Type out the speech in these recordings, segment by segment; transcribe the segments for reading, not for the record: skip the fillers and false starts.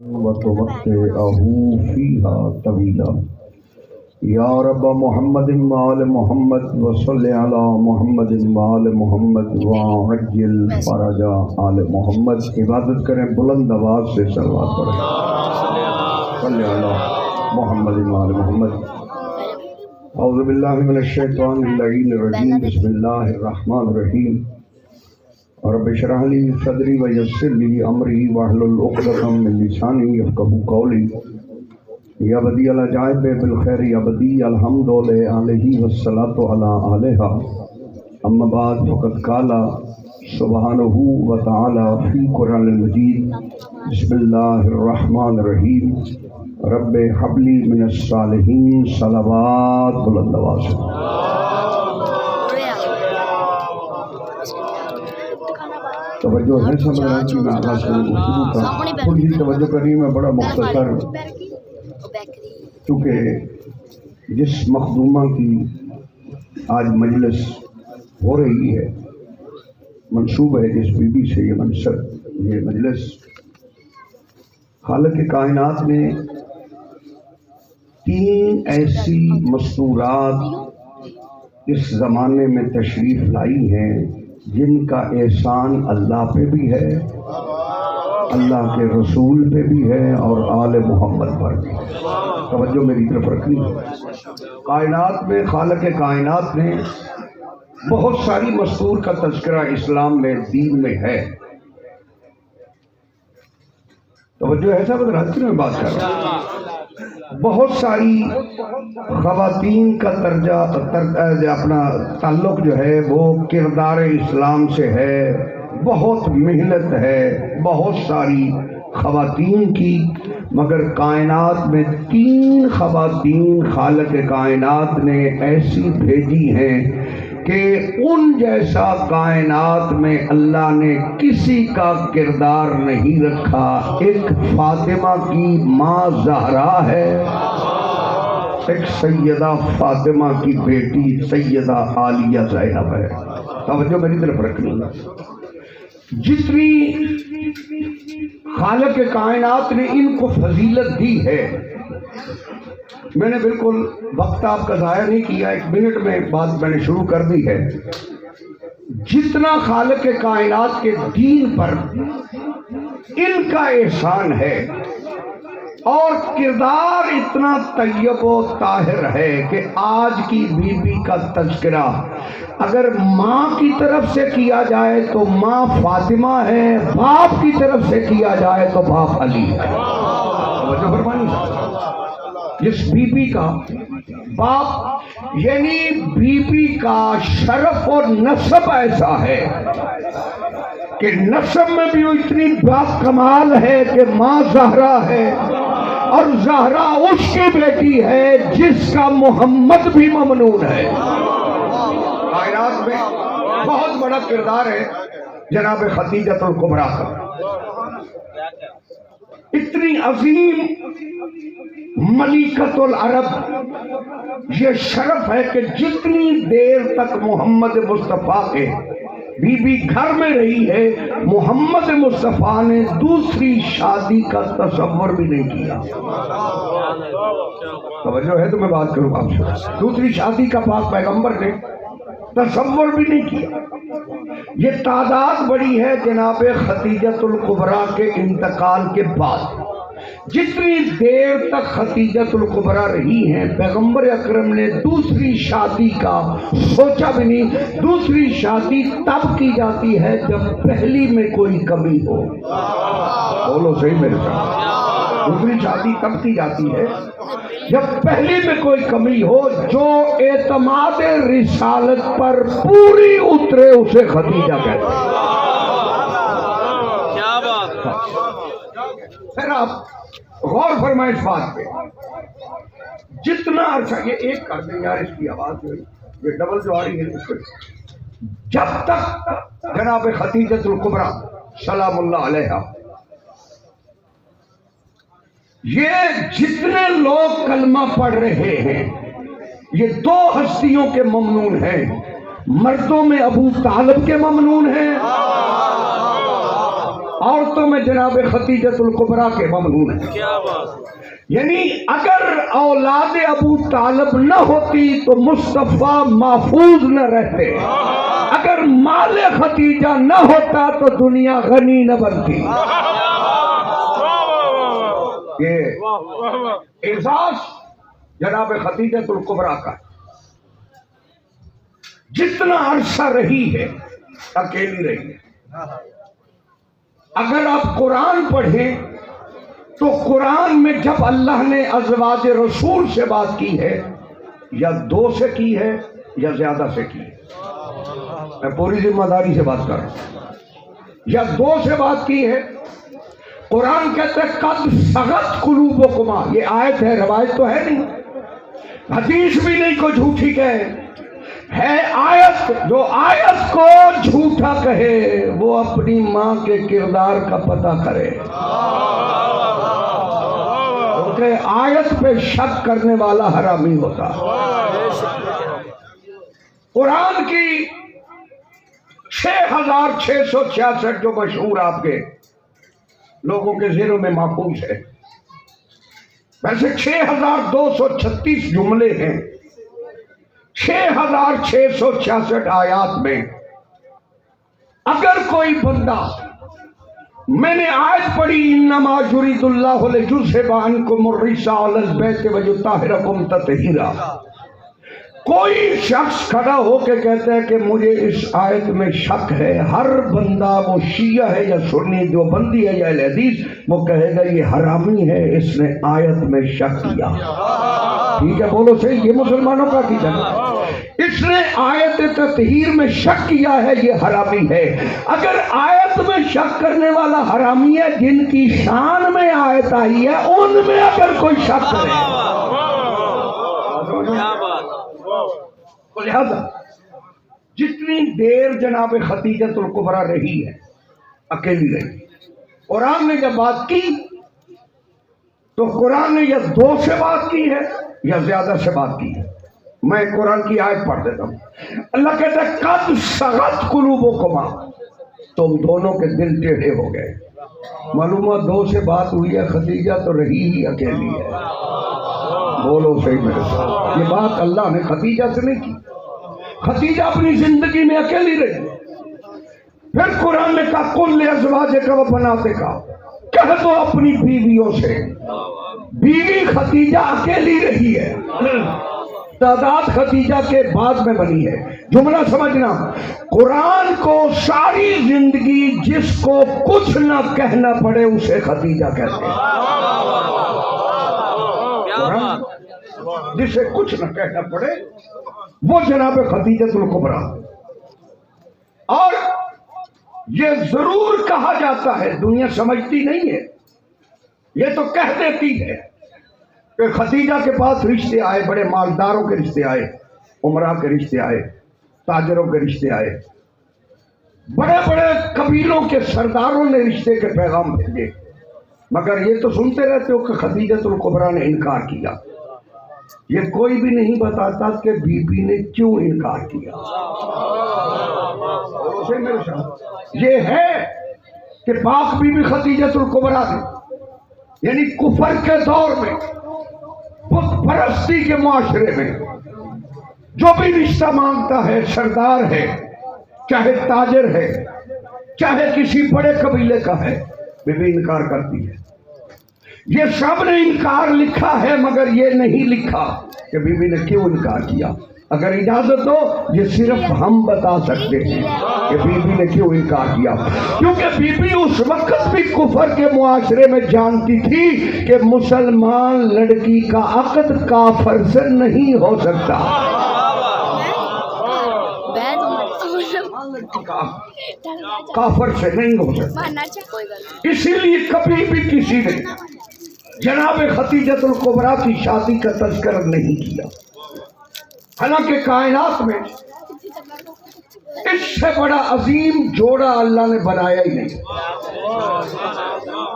وتمتعه فيها طويلا يا رب محمد وآل محمد وصل على محمد وآل محمد وعجل فرج آل محمد. عبادت کریں بلند آواز سے صلوات پڑھیں. صلی علی محمد وآل محمد. اعوذ باللہ من الشیطان اللعین الرجیم. بسم اللہ الرحمن الرحیم. رب اشرح لي صدري ويسر لي امري واحلل عقدة من لساني يفقهوا قولي. یا بدیع العجائب بالخیر یا بدیع الحمد لآلہ والصلاة علی آلہا. اما بعد فقد قال سبحانہ وتعالی فی قرآن المجید. بسم اللہ الرحمن الرحیم. رب حب لی من الصالحین. صلوات بلند آواز. توجہ ہے سب کی میں آغاز کروں گفتگو کا. تھوڑی سی توجہ کریں. میں بڑا مختصر کیونکہ جس مخدومہ کی آج مجلس ہو رہی ہے، منسوب ہے جس بی بی سے یہ منصب یہ مجلس، خالق کائنات نے 3 ایسی مستورات اس زمانے میں تشریف لائی ہیں جن کا احسان اللہ پہ بھی ہے، اللہ کے رسول پہ بھی ہے اور آل محمد پر بھی. توجہ میری طرف رکھنی. کائنات میں خالق کائنات نے بہت ساری مستور کا تذکرہ اسلام میں دین میں ہے. توجہ ہے صاحب حضرت میں بات کر رہا ہوں. بہت ساری خواتین کا اپنا تعلق جو ہے وہ کردار اسلام سے ہے. بہت محنت ہے بہت ساری خواتین کی، مگر کائنات میں 3 خواتین خالق کائنات نے ایسی بھیجی ہیں کہ ان جیسا کائنات میں اللہ نے کسی کا کردار نہیں رکھا. ایک فاطمہ کی ماں زہرا ہے، ایک سیدہ فاطمہ کی بیٹی سیدہ عالیہ زینب ہے. توجہ میری طرف رکھنی. جتنی خالق کائنات نے ان کو فضیلت دی ہے، میں نے بالکل وقت آپ کا ضائع نہیں کیا، 1 منٹ میں بات میں نے شروع کر دی ہے. جتنا خالق کائنات کے دین پر ان کا احسان ہے اور کردار اتنا طیب و طاہر ہے کہ آج کی بی بی کا تذکرہ اگر ماں کی طرف سے کیا جائے تو ماں فاطمہ ہے، باپ کی طرف سے کیا جائے تو باپ علی ہے. توجہ فرمانی. جس بی بی کا باپ یعنی بی بی کا شرف اور نسب ایسا ہے کہ نسب میں بھی وہ اتنی با کمال ہے کہ ماں زہرا ہے اور زہرا اس کی بیٹی ہے جس کا محمد بھی ممنون ہے. کائنات میں بہت بڑا کردار ہے جناب خدیجۃ الکبریٰ کا. اتنی عظیم ملکۃ العرب یہ شرف ہے کہ جتنی دیر تک محمد مصطفیٰ کے بی بی گھر میں رہی ہے، محمد مصطفیٰ نے دوسری شادی کا تصور بھی نہیں کیا. توجہ ہے تو میں بات کروں آپ سے. دوسری شادی کا پاک پیغمبر نے تصور بھی نہیں کیا. یہ تعداد بڑی ہے جناب خدیجۃ الکبریٰ کے انتقال کے بعد. جتنی دیر تک خدیجۃ الکبریٰ رہی ہیں، پیغمبر اکرم نے دوسری شادی کا سوچا بھی نہیں. دوسری شادی تب کی جاتی ہے جب پہلی میں کوئی کمی ہو. بولو صحیح میرے ساتھ. دوسری شادی تب کی جاتی ہے جب پہلی میں کوئی کمی ہو. جو اعتماد رسالت پر پوری اترے اسے خدیجہ کہتے ہیں. کیا بات. پھر آپ غور فرمائیں اس بات پہ. جتنا عرصہ یہ ایک کر دیں یار، اس کی آواز جو یہ ڈبل جو آ رہی ہے اس کو. جب تک جناب خدیجۃ الکبریٰ سلام اللہ علیہا یہ جتنے لوگ کلمہ پڑھ رہے ہیں یہ 2 ہستیوں کے ممنون ہیں. مردوں میں ابو طالب کے ممنون ہیں عورتوں میں جناب خدیجۃ الکبریٰ کے ممنون ہے. یعنی اگر اولاد ابو طالب نہ ہوتی تو مصطفیٰ محفوظ نہ رہتے، اگر مال خدیجہ نہ ہوتا تو دنیا غنی نہ بنتی. یہ اعزاز جناب خدیجۃ الکبریٰ کا جتنا عرصہ رہی ہے اکیلی رہی ہے. اگر آپ قرآن پڑھیں تو قرآن میں جب اللہ نے ازواج رسول سے بات کی ہے یا 2 سے کی ہے یا زیادہ سے کی ہے، میں پوری ذمہ داری سے بات کر رہا ہوں، یا 2 سے بات کی ہے. قرآن کہتا ہے قد سغت قلوبکما، یہ آیت ہے، روایت تو ہے نہیں، حدیث بھی نہیں کوئی جھوٹی کہے، ہے آیت. جو آیت کو جھوٹا کہے وہ اپنی ماں کے کردار کا پتہ کرے، کیونکہ آیت پہ شک کرنے والا حرامی ہوتا. قرآن کی 6666 جو مشہور آپ کے لوگوں کے ذہنوں میں محفوظ ہے، ویسے 6236 جملے ہیں، 6666 آیات میں. اگر کوئی بندہ، میں نے آیت پڑھی انما یرید اللہ لیذھب عنکم الرجس اہل البیت ویطہرکم تطہیرا، کوئی شخص کھڑا ہو کے کہتا ہے کہ مجھے اس آیت میں شک ہے، ہر بندہ وہ شیعہ ہے یا سنی دیوبندی ہے یا اہل حدیث، وہ کہے گا یہ حرامی ہے، اس نے آیت میں شک کیا. ٹھیک ہے، بولو صحیح، یہ مسلمانوں کا عقیدہ ہے. اس نے آیت تطہیر میں شک کیا ہے، یہ حرامی ہے. اگر آیت میں شک کرنے والا حرامی ہے، جن کی شان میں آیت آئی ہے ان میں اگر کوئی شک کرے، لہذا جتنی دیر جناب خدیجۃ الکبریٰ رہی ہے اکیلی رہی. قرآن نے جب بات کی تو قرآن نے یا 2 سے بات کی ہے یا زیادہ سے بات کی ہے. میں قرآن کی آیت پڑھ دیتا ہوں. اللہ کہتا ہے قد سغت قلوبکما، تم دونوں کے دل ٹیڑھے ہو گئے. معلوم 2 سے بات ہوئی ہے، خدیجہ تو رہی ہی اکیلی ہے. بولو صحیح میرے ساتھ، یہ بات اللہ نے خدیجہ سے نہیں کی. خدیجہ اپنی زندگی میں اکیلی رہی. پھر قرآن نے کہا قل لازواجک و بناتک، کہہ دو اپنی بیویوں سے. بیوی خدیجہ اکیلی رہی ہے، تعداد خدیجہ کے بعد میں بنی ہے. جملہ سمجھنا، قرآن کو ساری زندگی جس کو کچھ نہ کہنا پڑے اسے خدیجہ کہتے ہیں. جسے کچھ نہ کہنا پڑے وہ جناب خدیجۃ الکبریٰ. اور یہ ضرور کہا جاتا ہے، دنیا سمجھتی نہیں ہے، یہ تو کہہ دیتی ہے کہ خدیجہ کے پاس رشتے آئے، بڑے مالداروں کے رشتے آئے، عمرہ کے رشتے آئے، تاجروں کے رشتے آئے، بڑے بڑے قبیلوں کے سرداروں نے رشتے کے پیغام بھیجے. مگر یہ تو سنتے رہتے ہو کہ خدیجۃ الکبریٰ نے انکار کیا. یہ کوئی بھی نہیں بتاتا کہ بی بی نے کیوں انکار کیا. یہ ہے کہ پاک بی بی خدیجۃ الکبریٰ نے، یعنی کفر کے دور میں، بت پرستی کے معاشرے میں، جو بھی رشتہ مانگتا ہے، سردار ہے، چاہے تاجر ہے، چاہے کسی بڑے قبیلے کا ہے، بی بی انکار کرتی ہے. یہ سب نے انکار لکھا ہے مگر یہ نہیں لکھا کہ بی بی نے کیوں انکار کیا. اگر اجازت ہو یہ صرف ہم بتا سکتے ہیں کہ بی بی نے کیوں انکار کیا. کیونکہ بی بی اس وقت بھی کفر کے معاشرے میں جانتی تھی کہ مسلمان لڑکی کا عقد کافر سے نہیں ہو سکتا. کافر سے نہیں ہو سکتا. اسی لیے کبھی بھی کسی نے جناب خدیجۃ الکبریٰ کی شادی کا تذکرہ نہیں کیا. حالانکہ کائنات میں اس سے بڑا عظیم جوڑا اللہ نے بنایا ہی نہیں.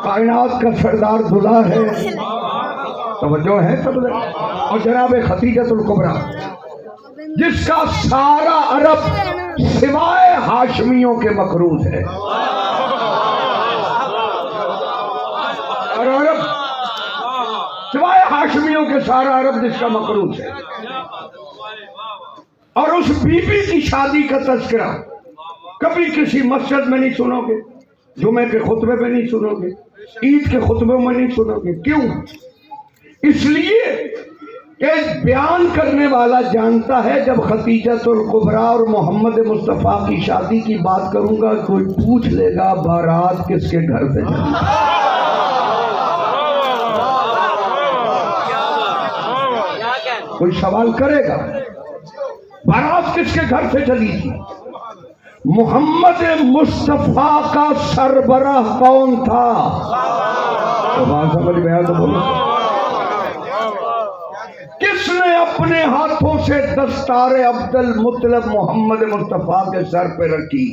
کائنات کا سردار دلہا ہے، توجہ ہے سب نے، اور جناب خدیجۃ الکبریٰ جس کا سارا عرب سوائے ہاشمیوں کے مقروض ہے. سارا عرب سوائے ہاشمیوں کے سارا عرب جس کا مقروض ہے. اور اس بی بی کی شادی کا تذکرہ کبھی کسی مسجد میں نہیں سنو گے, جمعے کے خطبے میں نہیں سنو گے, عید کے خطبوں میں نہیں سنو گے. کیوں؟ اس لیے کہ بیان کرنے والا جانتا ہے جب خدیجۃ الکبریٰ اور محمد مصطفیٰ کی شادی کی بات کروں گا کوئی پوچھ لے گا بارات کس کے گھر سے چلی, کوئی سوال کرے گا بارات کس کے گھر سے چلی تھی. محمد مصطفیٰ کا سربراہ کون تھا؟ بات سمجھ میں آیا تو بولو. کس نے اپنے ہاتھوں سے دستار عبد المطلب محمد مصطفیٰ کے سر پہ رکھی؟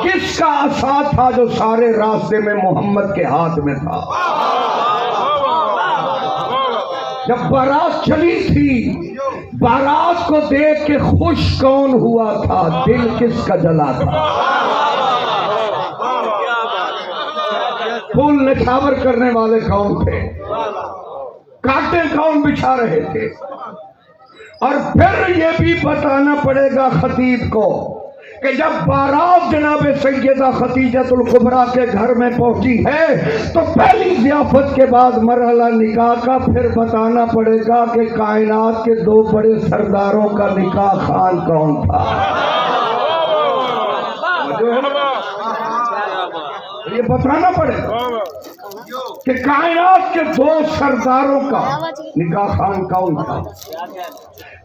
کس کا عصا تھا جو سارے راستے میں محمد کے ہاتھ میں تھا؟ جب بارات چلی تھی بارات کو دیکھ کے خوش کون ہوا تھا؟ دل کس کا جلا تھا؟ پھول نچھاور کرنے والے کون تھے؟ کانٹے کون بچھا رہے تھے؟ اور پھر یہ بھی بتانا پڑے گا خطیب کو کہ جب بارات جناب سیدہ خدیجۃ الکبریٰ کے گھر میں پہنچی ہے تو پہلی ضیافت کے بعد مرحلہ نکاح کا پھر بتانا پڑے گا کہ کائنات کے دو بڑے سرداروں کا نکاح خان کون تھا. یہ بتانا پڑے گا کہ کائنات کے دو سرداروں کا نکاح خان کون تھا.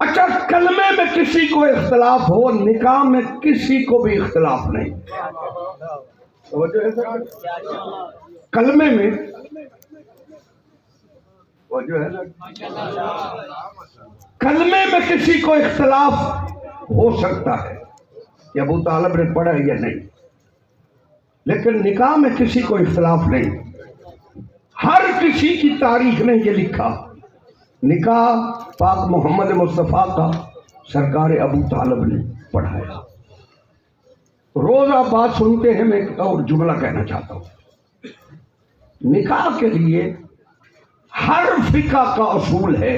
اچھا کلمے میں کسی کو اختلاف ہو, نکاح میں کسی کو بھی اختلاف نہیں. کلمے میں کلمے میں کسی کو اختلاف ہو سکتا ہے کہ ابو طالب نے پڑھا یا نہیں, لیکن نکاح میں کسی کو اختلاف نہیں. ہر کسی کی تاریخ نے یہ لکھا نکاح پاک محمد مصطفیٰ کا سرکار ابو طالب نے پڑھایا. روز آپ بات سنتے ہیں, میں ایک اور جملہ کہنا چاہتا ہوں. نکاح کے لیے ہر فقہ کا اصول ہے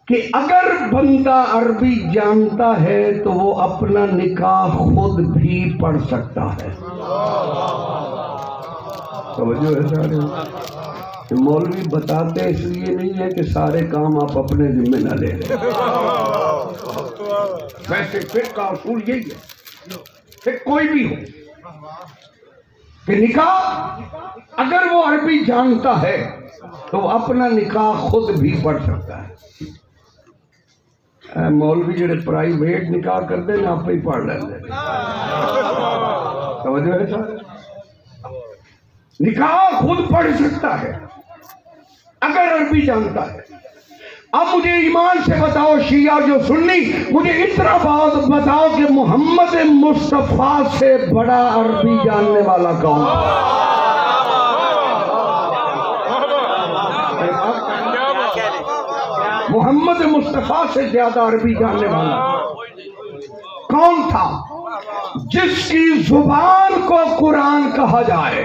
کہ اگر بندہ عربی جانتا ہے تو وہ اپنا نکاح خود بھی پڑھ سکتا ہے. توجہ ہے سارے. مولوی بتاتے اس لیے نہیں ہے کہ سارے کام آپ اپنے ذمہ نہ لے لیں. ویسے فقہ کا اصول یہی ہے کہ کوئی بھی ہو کہ نکاح اگر وہ عربی جانتا ہے تو وہ اپنا نکاح خود بھی پڑھ سکتا ہے. مولوی جڑے پرائیویٹ نکاح کرتے ہیں آپ ہی پڑھ لیتے ہیں. توجہ ہے سارے. نکاح خود پڑھ سکتا ہے اگر عربی جانتا ہے. اب مجھے ایمان سے بتاؤ شیعہ جو سنی, مجھے اتنا بات بتاؤ کہ محمد مصطفیٰ سے بڑا عربی جاننے والا کون تھا؟ محمد مصطفیٰ سے زیادہ عربی جاننے والا کون تھا جس کی زبان کو قرآن کہا جائے,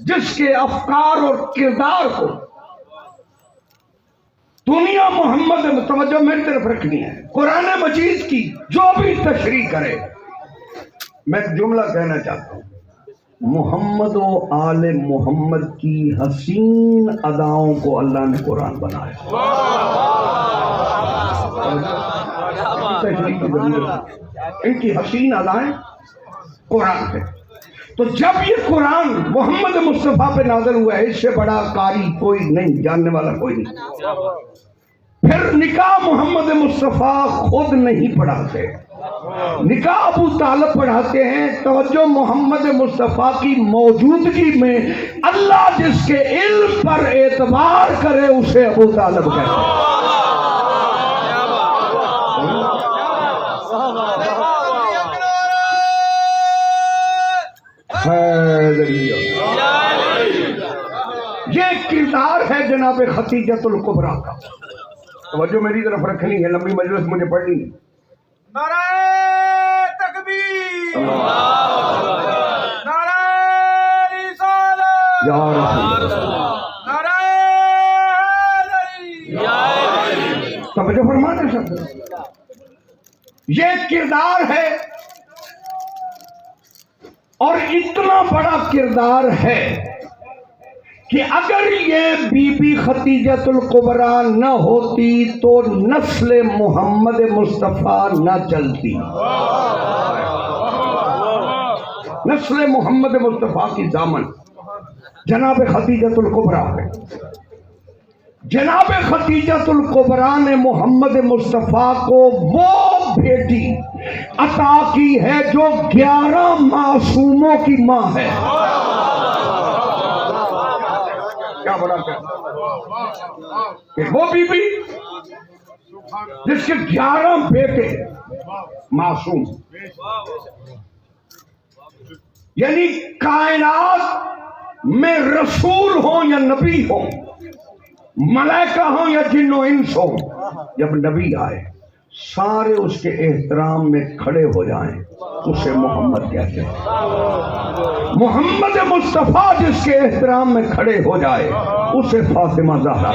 جس کے افکار اور کردار کو دنیا محمد توجہ میری طرف رکھنی ہے, قرآن مجید کی جو بھی تشریح کرے. میں جملہ کہنا چاہتا ہوں, محمد و آل محمد کی حسین اداؤں کو اللہ نے قرآن بنایا. ان کی حسین ادائیں قرآن پہ. تو جب یہ قرآن محمد مصطفیٰ پہ نازل ہوا ہے, اس سے بڑا قاری کوئی نہیں, جاننے والا کوئی نہیں. پھر نکاح محمد مصطفیٰ خود نہیں پڑھاتے, نکاح ابو طالب پڑھاتے ہیں. توجہ, محمد مصطفیٰ کی موجودگی میں اللہ جس کے علم پر اعتبار کرے اسے ابو طالب کہتے ہیں. یہ کردار ہے جناب خدیجۃ الکبریٰ کا. توجہ میری طرف رکھنی ہے, لمبی مجلس مجھے پڑھنی ہے. نعرہ تکبیر. یا رسول توجہ فرمانے سکتے یہ کردار ہے، اور اتنا بڑا کردار ہے کہ اگر یہ بی بی خدیجۃ الکبریٰ نہ ہوتی تو نسل محمد مصطفیٰ نہ چلتی۔ نسل محمد مصطفیٰ کی دامن جناب خدیجۃ الکبریٰ ہے۔ جناب خدیجۃ الکبریٰ نے محمد مصطفیٰ کو وہ بیٹی عطا کی ہے جو 11 معصوموں کی ماں ہے۔ کیا بڑا کہ وہ بی بی جس کے 11 بیٹے معصوم، یعنی کائنات میں رسول ہوں یا نبی ہوں، ملائکہ ہوں یا جن و انس ہوں، جب نبی آئے سارے اس کے احترام میں کھڑے ہو جائیں، اسے محمد کہتے ہیں۔ محمد مصطفیٰ جس کے احترام میں کھڑے ہو جائے اسے فاطمہ زہرا،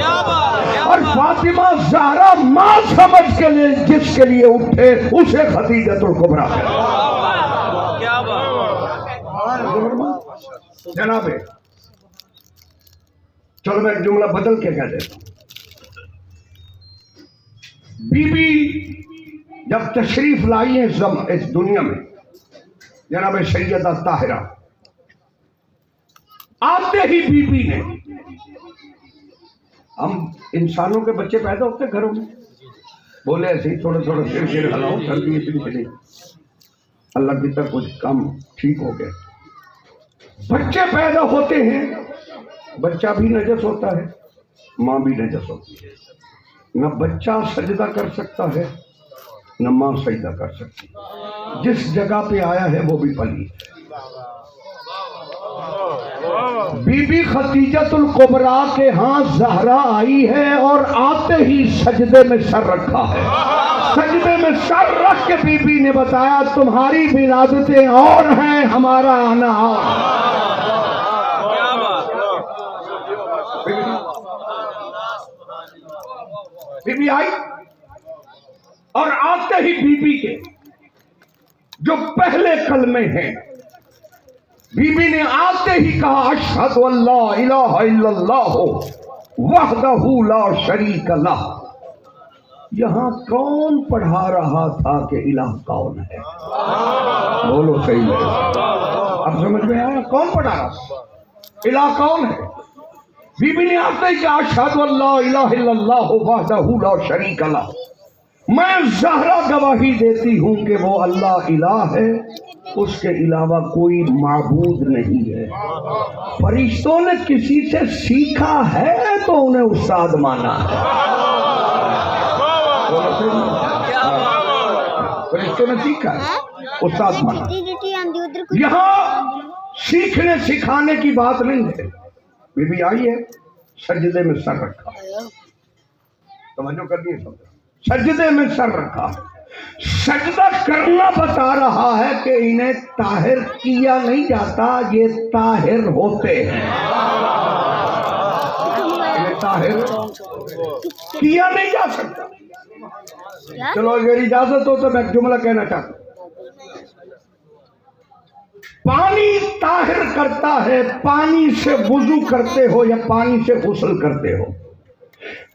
اور فاطمہ زہرا ماں سمجھ کے لیے جس کے لیے اٹھے اسے خدیجۃ الکبریٰ کہتے ہیں۔ جناب چلو میں ایک جملہ بدل کے کہہ دیتا ہوں۔ بی بی جب تشریف لائی ہے اس دنیا میں، جناب سیدہ طاہرہ، آتے ہی بی بی نے، ہم انسانوں کے بچے پیدا ہوتے گھروں میں، بولے ایسے ہی تھوڑا تھوڑا سر ہلاؤ کر دیے پھر اللہ کی طرف کچھ کام ٹھیک ہو گئے۔ بچے پیدا ہوتے ہیں، بچہ بھی نجس ہوتا ہے، ماں بھی نجس ہوتی ہے۔ نہ بچہ سجدہ کر سکتا ہے نہ ماں سجدہ کر سکتی، جس جگہ پہ آیا ہے وہ بھی پلیت ہے۔ بی بی خدیجۃ الکبریٰ کے ہاں زہرا آئی ہے اور آتے ہی سجدے میں سر رکھا ہے۔ سجدے میں سر رکھ کے بی بی نے بتایا تمہاری ولادتیں اور ہیں، ہمارا آنا اور۔ بی بی آئی اور آتے ہی بی بی کے جو پہلے کلمے ہیں، بی بی نے آتے ہی کہا اشہد ان لا الہ الا اللہ وحدہ لا شریک لہ۔ یہاں کون پڑھا رہا تھا کہ الہ کون ہے؟ بولو صحیح ہے، اب سمجھ میں آیا کون پڑھا رہا تھا، الہ کون ہے؟ بی بی نے آتے ہی کہا اشہد ان لا الہ الا اللہ وحدہ لا شریک لہ، میں زہرا گواہی دیتی ہوں کہ وہ اللہ الہ ہے، اس کے علاوہ کوئی معبود نہیں ہے۔ فرشتوں نے کسی سے سیکھا ہے تو انہیں استاد مانا ہے۔ فرشتوں نے سیکھا ہے، استاد مانا۔ یہاں سیکھنے سکھانے کی بات نہیں ہے۔ بی بی آئی ہے، سجدے میں سر رکھا، توجہ کرنی ہے، سجدے میں سر رکھا، سجدہ کرنا بتا رہا ہے کہ انہیں طاہر کیا نہیں جاتا، یہ طاہر ہوتے ہیں۔ انہیں طاہر کیا نہیں جا سکتا۔ چلو اگر اجازت ہو تو میں ایک جملہ کہنا چاہتا ہوں۔ پانی طاہر کرتا ہے، پانی سے وضو کرتے ہو یا پانی سے غسل کرتے ہو،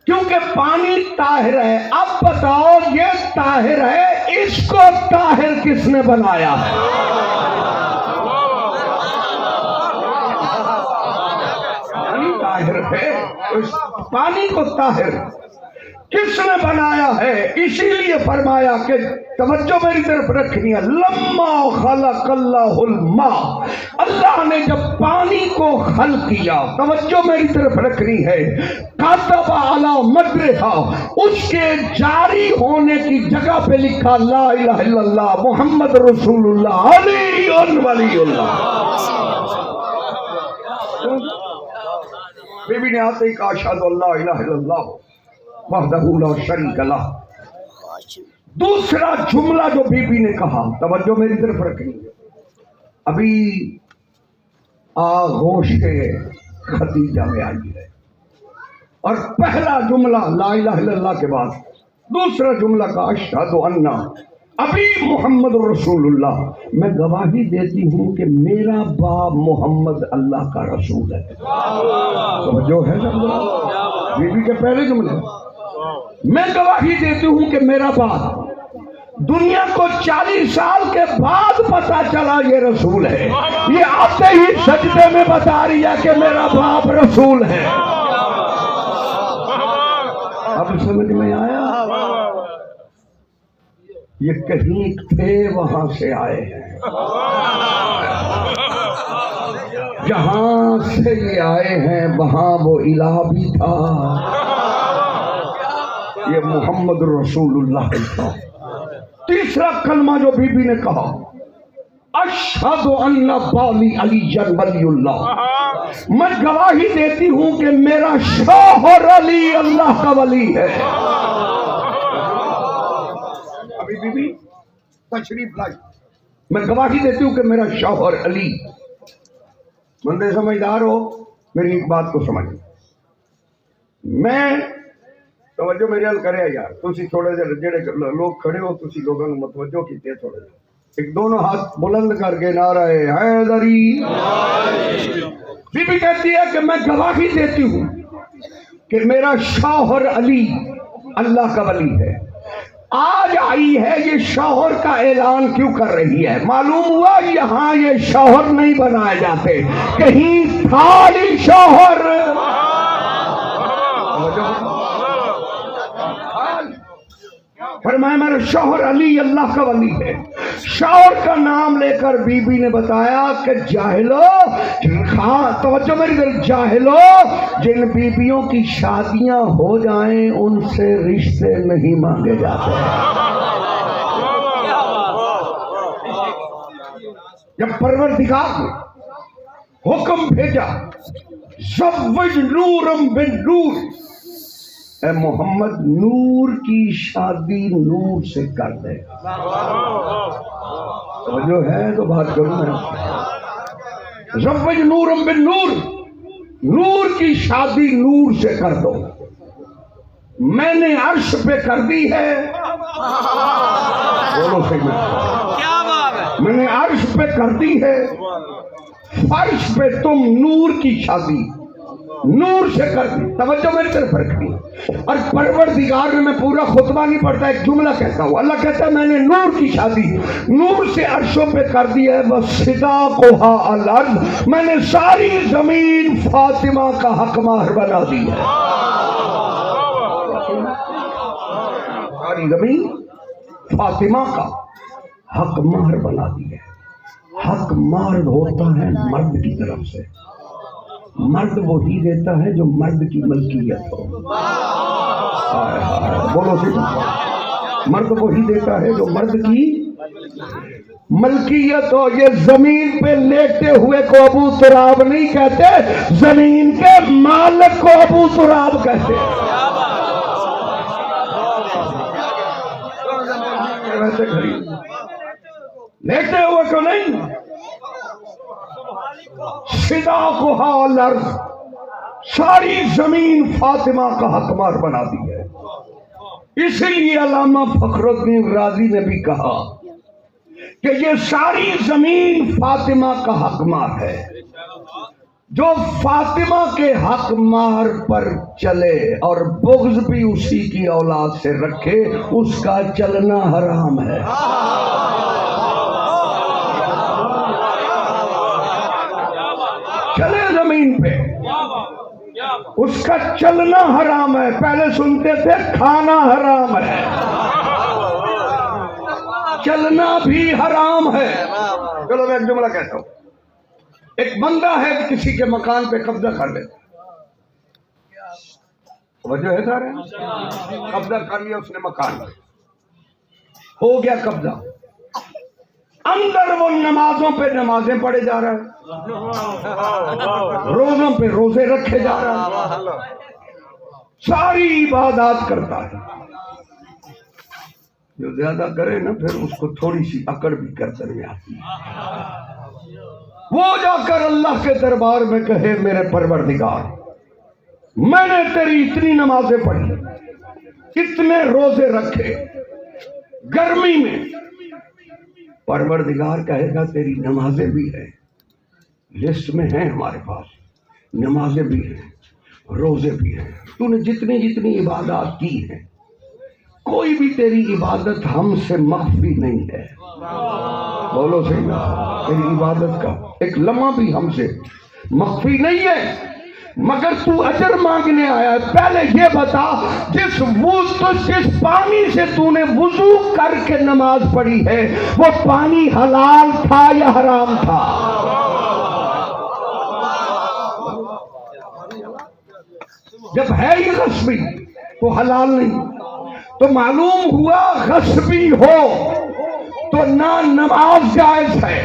کیونکہ پانی طاہر ہے۔ اب بتاؤ یہ طاہر ہے، اس کو طاہر کس نے بنایا ہے؟ پانی طاہر ہے، اس پانی کو طاہر کس نے بنایا ہے؟ اسی لیے فرمایا کہ توجہ میری طرف رکھنی ہے، لما خلق اللہ الماء، اللہ نے جب پانی کو خلق کیا، توجہ میری طرف رکھنی ہے، کاتب علی مجرہا، اس کے جاری ہونے کی جگہ پہ لکھا لا الہ الا اللہ محمد رسول اللہ علی ولی اللہ۔ بی بی نے آتے ہی کہا اشہد ان لا الہ الا اللہ وحدہ لا شریک لہ۔ دوسرا جملہ جو بی بی نے کہا، توجہ میری طرف رکھیں، ابھی آغوش خدیجہ میں آئی ہے، اور پہلا جملہ لا الہ الا اللہ کے بعد دوسرا جملہ کا اشہد ان ابھی محمد رسول اللہ، میں گواہی دیتی ہوں کہ میرا باپ محمد اللہ کا رسول ہے۔ جو ہے بی بی کے پہلے جملے، میں گواہی دیتی ہوں کہ میرا باپ، دنیا کو 40 سال کے بعد پتا چلا یہ رسول ہے، یہ آتے ہی سجدے میں بتا رہی ہے کہ میرا باپ رسول ہے۔ اب سمجھ میں آیا؟ یہ کہیں تھے وہاں سے آئے ہیں، جہاں سے یہ آئے ہیں وہاں وہ الہ بھی تھا، یہ محمد رسول اللہ تھا۔ تیسرا کلمہ جو بی بی نے کہا، اشہد ان بالی علی ولی اللہ، میں گواہی دیتی ہوں کہ میرا شوہر علی اللہ کا ولی ہے۔ ابھی بی بی تشریف لائی، میں گواہی دیتی ہوں کہ میرا شوہر علی۔ بندے سمجھدار ہو میری ایک بات کو سمجھ، میں توجہ میرے حل کرے یار، تسی تھوڑے جڑے لوگ کھڑے ہو تسی لوگوں نے متوجہ کیتے تھوڑے، ایک دونوں ہاتھ بلند کر کے نعرہ حیدری۔ بی بی کہتی ہے کہ میں گواہی دیتی ہوں کہ میرا شوہر علی اللہ کا ولی ہے۔ آج آئی ہے یہ شوہر کا اعلان کیوں کر رہی ہے؟ معلوم ہوا یہاں یہ شوہر نہیں بنائے جاتے، کہیں خالی شوہر۔ فرمایا میرا شوہر علی اللہ کا ولی ہے۔ شوہر کا نام لے کر بی بی نے بتایا کہ جاہلو، ہاں توجہ میری طرف، جاہلو، جن بیویوں کی شادیاں ہو جائیں ان سے رشتے نہیں مانگے جاتے۔ جب پروردگار نے حکم بھیجا زوج نورم بن نور، اے محمد نور کی شادی نور سے کر دے، جو ہے تو بات کروں میں، زوج نورم بن نور، نور کی شادی نور سے کر دو۔ میں نے عرش پہ کر دی ہے، بولو صحیح میں نے عرش پہ کر دی ہے، فرش پہ تم نور کی شادی نور سے کر دی۔ توجہ میری طرف رکھنی، اور پروردگار نے، میں پورا خطبہ نہیں پڑھتا، ایک جملہ کہتا ہوں، اللہ کہتا ہے میں نے نور کی شادی نور سے عرشوں پہ کر دی ہے، وَصِدَاقُهَا الْأَرْض، میں نے ساری زمین فاطمہ کا حق مہر بنا دی ہے۔ ساری زمین فاطمہ کا حق مہر بنا دی ہے۔ حق مہر ہوتا ہے مرد کی طرف سے، مرد وہی دیتا ہے جو مرد کی ملکیت ہو۔ بولو صحیح، مرد وہی دیتا ہے جو مرد کی ملکیت ہو۔ یہ زمین پہ لیٹے ہوئے کو ابو تراب نہیں کہتے، زمین کے مالک کو ابو تراب کہتے۔ لیٹے ہوئے کو نہیں، صداقها الارض، ساری زمین فاطمہ کا حق مہر بنا دی ہے۔ اسی لیے علامہ فخر الدین رازی نے بھی کہا کہ یہ ساری زمین فاطمہ کا حق مہر ہے، جو فاطمہ کے حق مہر پر چلے اور بغض بھی اسی کی اولاد سے رکھے، اس کا چلنا حرام ہے۔ چلے زمین پہ، اس کا چلنا حرام ہے۔ پہلے سنتے تھے کھانا حرام ہے، چلنا بھی حرام ہے۔ چلو میں ایک جملہ کہتا ہوں، ایک بندہ ہے کسی کے مکان پہ قبضہ کر لیتا، وجہ ہے سارے قبضہ کر لیا اس نے مکان پہ، ہو گیا قبضہ، اندر وہ نمازوں پہ نمازیں پڑھے جا رہا ہے، روزوں پہ روزے رکھے جا رہا ہے، ساری عبادات کرتا ہے، جو زیادہ کرے نا پھر اس کو تھوڑی سی اکڑ بھی کرتے میں آتی ہے. وہ جا کر اللہ کے دربار میں کہے میرے پروردگار میں نے تیری اتنی نمازیں پڑھی، اتنے روزے رکھے گرمی میں. پروردگار کہے گا تیری نمازیں بھی ہیں، لسٹ میں ہیں ہمارے پاس، نمازیں بھی ہیں، روزے بھی ہیں، تو نے جتنی جتنی عبادات کی ہیں کوئی بھی تیری عبادت ہم سے مخفی نہیں ہے. بولو صحیح نا، تیری عبادت کا ایک لمحہ بھی ہم سے مخفی نہیں ہے، مگر تو اجر مانگنے آیا ہے. پہلے یہ بتا جس پانی سے تو نے وضو کر کے نماز پڑھی ہے وہ پانی حلال تھا یا حرام تھا؟ جب ہے ہی غصبی تو حلال نہیں، تو معلوم ہوا غصبی ہو تو نہ نماز جائز ہے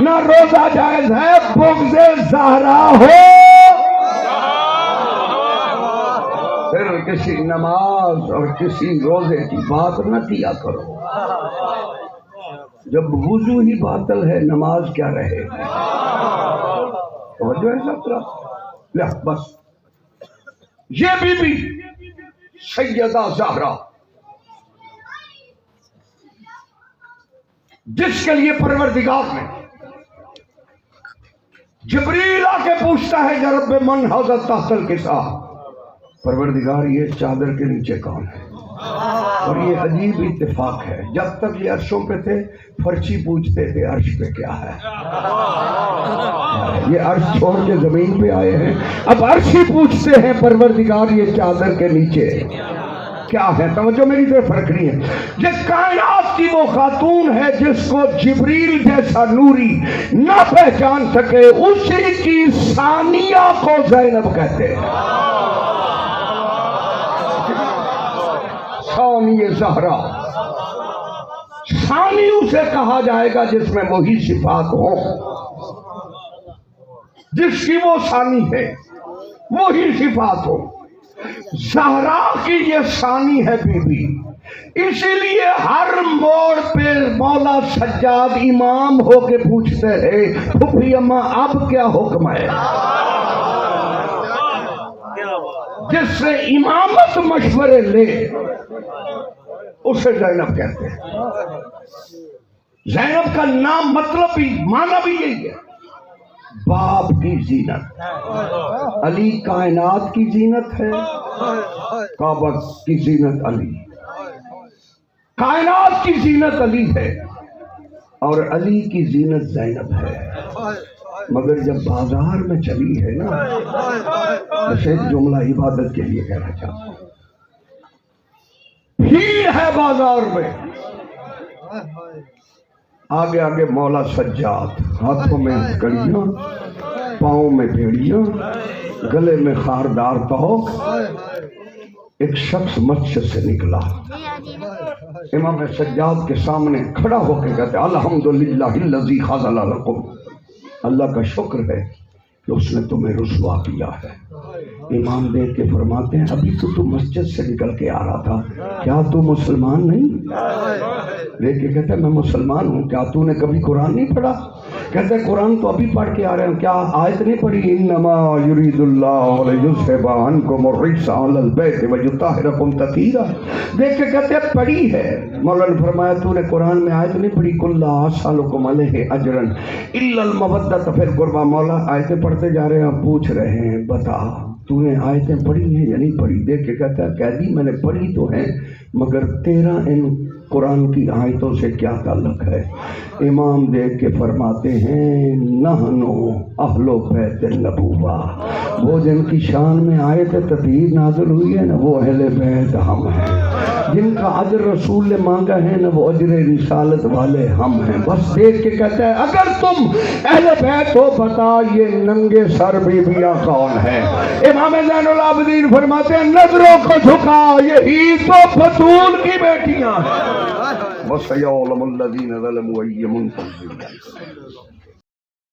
نہ روزہ جائز ہے. بغض زہرا ہو پھر کسی نماز اور کسی روزے کی بات نہ کیا کرو. جب وضو ہی باطل ہے نماز کیا رہے؟ توجہ ہے سب طرح. بس یہ بی بی سیدہ زہرا جس کے لیے پروردگار نے جبریل آ کے پوچھتا ہے یا رب من حضرت تحت الکساء، پروردگار یہ چادر کے نیچے کون ہے؟ اور یہ عجیب اتفاق ہے، جب تک یہ عرشوں پہ تھے فرشی پوچھتے تھے عرش پہ کیا ہے. یہ عرش چھوڑ کے زمین پہ آئے ہیں، اب عرش ہی پوچھتے ہیں پروردگار یہ چادر کے نیچے کیا ہے. توجہ میری طرف فرق نہیں ہے. یہ کائنات کی وہ خاتون ہے جس کو جبریل جیسا نوری نہ پہچان سکے، اسی کی ثانیہ کو زینب کہتے ہیں. ثانی زہرا، ثانی اسے کہا جائے گا جس میں وہی صفات ہو، جس کی وہ ثانی ہے وہی صفات ہو. زہرا کی یہ ثانی ہے بی بی، اسی لیے ہر موڑ پہ مولا سجاد امام ہو کے پوچھتے ہیں پھپھی اماں اب کیا حکم ہے. جس سے امامت مشورے لے اسے زینب کہتے ہیں. زینب کا نام مطلب بھی معنی بھی یہی ہے، باپ کی زینت. علی کائنات کی زینت ہے، کعبہ کی زینت علی، کائنات کی زینت علی ہے اور علی کی زینت زینب ہے. مگر جب بازار میں چلی ہے نا، بس ایک جملہ عبادت کے لیے کہنا چاہتا ہوں، بھیڑ ہے بازار میں، آگے آگے مولا سجاد، ہاتھوں میں کڑیاں، پاؤں میں بھیڑیاں، گلے میں خاردار توق. ایک شخص مسجد سے نکلا، امام سجاد کے سامنے کھڑا ہو کے کہتے الحمدللہ الذی خذل لکم، اللہ کا شکر ہے کہ اس نے تمہیں رسوا کیا ہے. امام دیکھ کے فرماتے ہیں ابھی تو مسجد سے نکل کے آ رہا تھا، کیا تو مسلمان نہیں؟ دیکھ کے کہتے ہیں میں مسلمان ہوں. کیا تو نے کبھی قرآن نہیں پڑھا؟ کہتے ہیں قرآن تو ابھی پڑھ کے آ رہے ہیں. کیا آیت نہیں پڑھی انما یرید اللہ لیذھب عنکم الرجس اہل البیت ویطہرکم تطہیرا؟ دیکھ کے کہتے ہیں پڑھی ہے. مولانا نے فرمایا تو نے قرآن میں آیت نہیں پڑھی قل لا اسألکم علیہ اجرا الا المودۃ فی القربى؟ مولا آیتیں پڑھتے جا رہے ہیں، آپ پوچھ رہے ہیں بتا تو نے آیتیں پڑھی ہیں یا نہیں پڑھی؟ دیکھ کے کہتا ہے قیدی میں نے پڑھی تو ہے مگر تیرا ان قرآن کی آیتوں سے کیا تعلق ہے؟ امام دیکھ کے فرماتے ہیں نحنو اہل بیت النبوہ، وہ جن کی شان میں آیت تطہیر نازل ہوئی ہے نا وہ اہل بیت ہم ہیں. جن کا اجر رسول نے مانگا ہے نا وہ اجر رسالت والے ہم ہیں. بس دیکھ کے کہتا ہے اگر تم اہل بیت ہو بتا یہ ننگے سر بیویاں کون ہیں؟ امام زین العابدین فرماتے ہیں نظروں کو جھکا یہی تو بطول کی بیٹیاں ہیں. وَسَيَعْلَمُ الَّذِينَ ظَلَمُوا أَيَّ مُنقَلِبٍ